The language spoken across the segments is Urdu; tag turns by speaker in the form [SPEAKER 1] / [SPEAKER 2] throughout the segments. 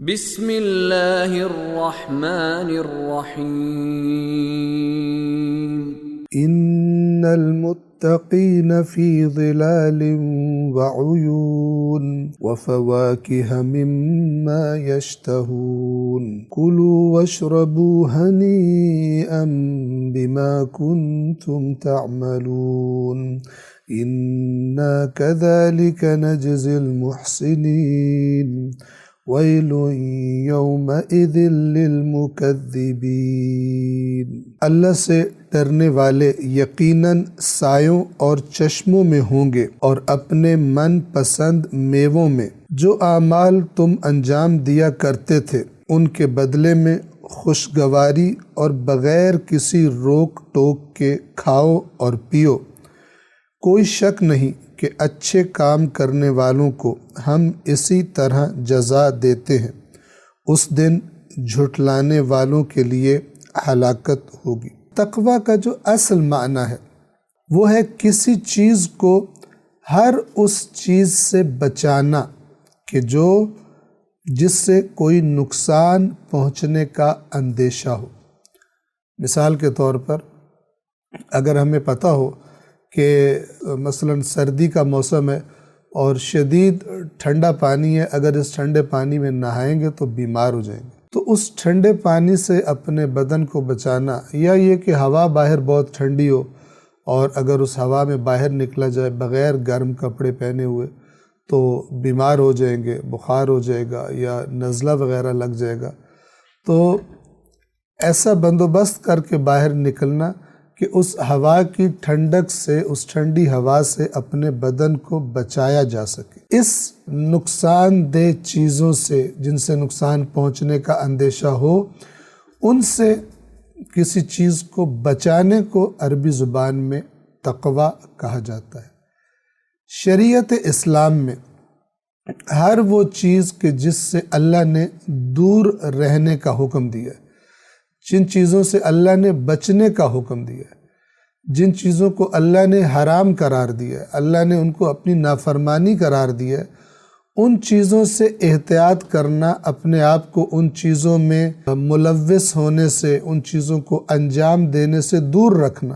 [SPEAKER 1] بسم اللہ الرحمن الرحیم
[SPEAKER 2] ان المتقین فی ظلال وعیون وفواکہ مما یشتہون کلوا واشربوا ہنیئا بما کنتم تعملون انا کذالک نجزی المحسنین وَيْلٌ يَوْمَئِذٍ لِّلْمُكَذِّبِينَ۔ اللہ سے ڈرنے والے یقیناً سایوں اور چشموں میں ہوں گے اور اپنے من پسند میووں میں۔ جو اعمال تم انجام دیا کرتے تھے ان کے بدلے میں خوشگواری اور بغیر کسی روک ٹوک کے کھاؤ اور پیو۔ کوئی شک نہیں کہ اچھے کام کرنے والوں کو ہم اسی طرح جزا دیتے ہیں۔ اس دن جھٹلانے والوں کے لیے ہلاکت ہوگی۔ تقویٰ کا جو اصل معنی ہے وہ ہے کسی چیز کو ہر اس چیز سے بچانا کہ جس سے کوئی نقصان پہنچنے کا اندیشہ ہو۔ مثال کے طور پر اگر ہمیں پتہ ہو کہ مثلا سردی کا موسم ہے اور شدید ٹھنڈا پانی ہے، اگر اس ٹھنڈے پانی میں نہائیں گے تو بیمار ہو جائیں گے، تو اس ٹھنڈے پانی سے اپنے بدن کو بچانا، یا یہ کہ ہوا باہر بہت ٹھنڈی ہو اور اگر اس ہوا میں باہر نکلا جائے بغیر گرم کپڑے پہنے ہوئے تو بیمار ہو جائیں گے، بخار ہو جائے گا یا نزلہ وغیرہ لگ جائے گا۔ تو ایسا بندوبست کر کے باہر نکلنا کہ اس ہوا کی ٹھنڈک سے، اس ٹھنڈی ہوا سے اپنے بدن کو بچایا جا سکے۔ اس نقصان دہ چیزوں سے جن سے نقصان پہنچنے کا اندیشہ ہو، ان سے کسی چیز کو بچانے کو عربی زبان میں تقویٰ کہا جاتا ہے۔ شریعت اسلام میں ہر وہ چیز کہ جس سے اللہ نے دور رہنے کا حکم دیا ہے، جن چیزوں سے اللہ نے بچنے کا حکم دیا ہے، جن چیزوں کو اللہ نے حرام قرار دیا ہے، اللہ نے ان کو اپنی نافرمانی قرار دیا ہے، ان چیزوں سے احتیاط کرنا، اپنے آپ کو ان چیزوں میں ملوث ہونے سے، ان چیزوں کو انجام دینے سے دور رکھنا،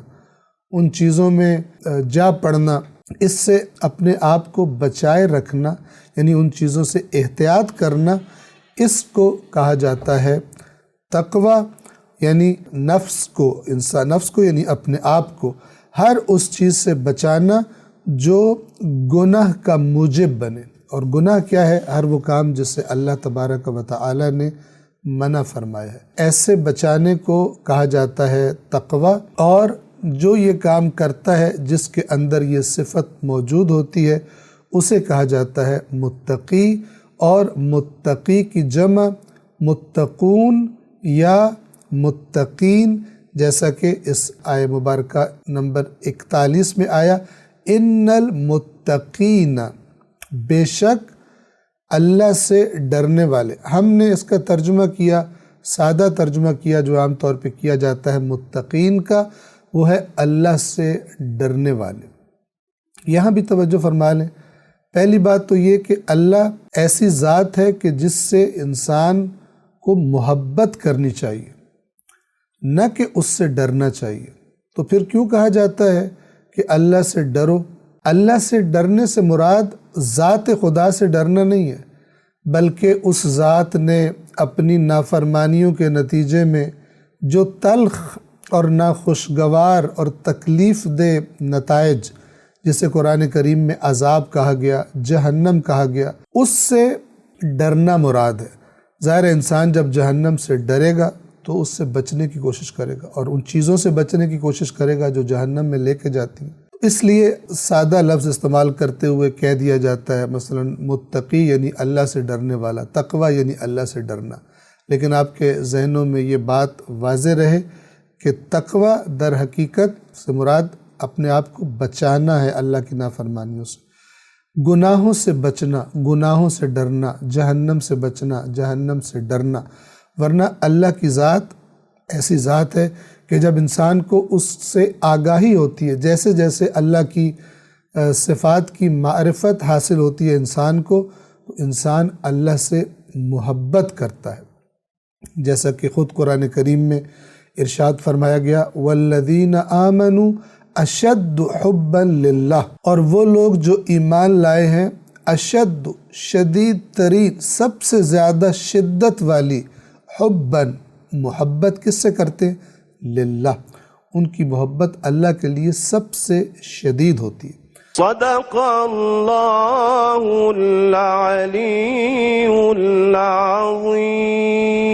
[SPEAKER 2] ان چیزوں میں جا پڑنا، اس سے اپنے آپ کو بچائے رکھنا، یعنی ان چیزوں سے احتیاط کرنا، اس کو کہا جاتا ہے تقویٰ۔ یعنی نفس کو یعنی اپنے آپ کو ہر اس چیز سے بچانا جو گناہ کا موجب بنے۔ اور گناہ کیا ہے؟ ہر وہ کام جس سے اللہ تبارک و تعالی نے منع فرمایا ہے، ایسے بچانے کو کہا جاتا ہے تقویٰ۔ اور جو یہ کام کرتا ہے جس کے اندر یہ صفت موجود ہوتی ہے اسے کہا جاتا ہے متقی۔ اور متقی کی جمع متقون یا متقین، جیسا کہ اس آیہ مبارکہ نمبر 41 میں آیا، ان المتقین، بے شک اللہ سے ڈرنے والے۔ ہم نے اس کا ترجمہ کیا، سادہ ترجمہ کیا جو عام طور پہ کیا جاتا ہے متقین کا، وہ ہے اللہ سے ڈرنے والے۔ یہاں بھی توجہ فرما لیں، پہلی بات تو یہ کہ اللہ ایسی ذات ہے کہ جس سے انسان کو محبت کرنی چاہیے، نہ کہ اس سے ڈرنا چاہیے۔ تو پھر کیوں کہا جاتا ہے کہ اللہ سے ڈرو؟ اللہ سے ڈرنے سے مراد ذات خدا سے ڈرنا نہیں ہے، بلکہ اس ذات نے اپنی نافرمانیوں کے نتیجے میں جو تلخ اور ناخوشگوار اور تکلیف دہ نتائج، جسے قرآن کریم میں عذاب کہا گیا، جہنم کہا گیا، اس سے ڈرنا مراد ہے۔ ظاہر انسان جب جہنم سے ڈرے گا تو اس سے بچنے کی کوشش کرے گا اور ان چیزوں سے بچنے کی کوشش کرے گا جو جہنم میں لے کے جاتی ہیں۔ اس لیے سادہ لفظ استعمال کرتے ہوئے کہہ دیا جاتا ہے مثلا متقی یعنی اللہ سے ڈرنے والا، تقویٰ یعنی اللہ سے ڈرنا۔ لیکن آپ کے ذہنوں میں یہ بات واضح رہے کہ تقویٰ در حقیقت سے مراد اپنے آپ کو بچانا ہے اللہ کی نافرمانیوں سے، گناہوں سے بچنا، گناہوں سے ڈرنا، جہنم سے بچنا، جہنم سے ڈرنا۔ ورنہ اللہ کی ذات ایسی ذات ہے کہ جب انسان کو اس سے آگاہی ہوتی ہے، جیسے جیسے اللہ کی صفات کی معرفت حاصل ہوتی ہے انسان کو، تو انسان اللہ سے محبت کرتا ہے، جیسا کہ خود قرآن کریم میں ارشاد فرمایا گیا والذین آمنوا اشد حبا للہ، اور وہ لوگ جو ایمان لائے ہیں اشد شدید ترین سب سے زیادہ شدت والی حبا محبت کس سے کرتے؟ للہ، ان کی محبت اللہ کے لیے سب سے شدید ہوتی ہے۔
[SPEAKER 3] صدق اللہ العلی العظیم۔